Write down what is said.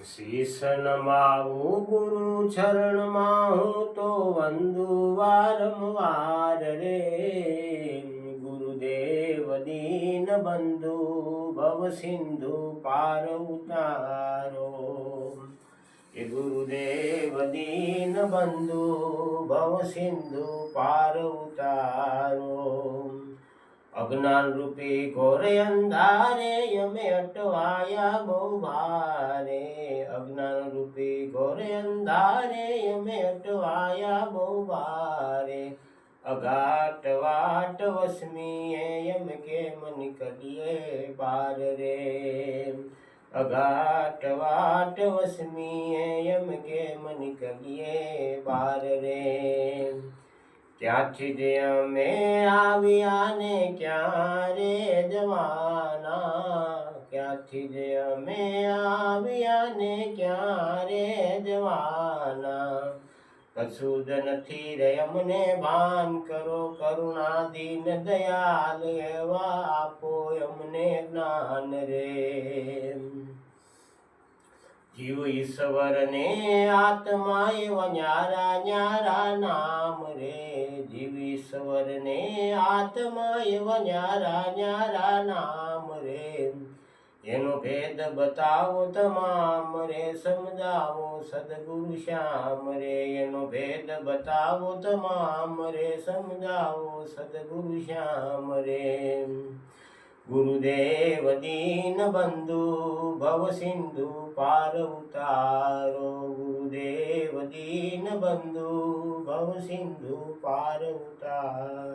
શીશ નમાવું ગુરુ ચરણમાં હું તો વંદુ વારંવાર રે ગુરુદેવ દીન બંધુ ભવ સિંધુ પાર ઉતારો એ ગુરુદેવ દીન બંધુ ભવ સિંધુ પાર ઉતારો અજ્ઞાન રૂપી ઘોર અંધારે અમે અટવાયા બહુ ભારે અજ્ઞાન રૂપી ઘોર અંધારે અમે અટવાયા બહુ ભારે અઘાટ વાટ વસમીએ એમ કેમ નીકળીએ બાર રે અઘાટ વાટ વસમીએ એમ કેમ નીકળીએ બાર રે ક્યાંથી જે અમે આવ્યા ને ક્યારે જવાના ક્યાંથી જે અમે આવ્યા ને ક્યારે જવાના કશું જ નથી રે અમને ભાન કરો કરુણા દીન દયાલ એવા આપો અમને જ્ઞાન રે જીવ ઈશ્વરને આત્માએ ન્યારા ન્યારા નામ રે જીવ ઈશ્વરને આત્માએ ન્યારા ન્યારા નામ રે એનો ભેદ બતાવો તમામ રે સમજાવો સદગુરુ શ્યામ રે એનો ભેદ બતાવો તમામ રે સમજાવો સદગુરુ શ્યામ રે ગુરુદેવ દીન બંધુ ભવ સિંધુ પાર ઉતારો ગુરુદેવ દીન બંધુ ભવ સિંધુ પાર ઉતારો।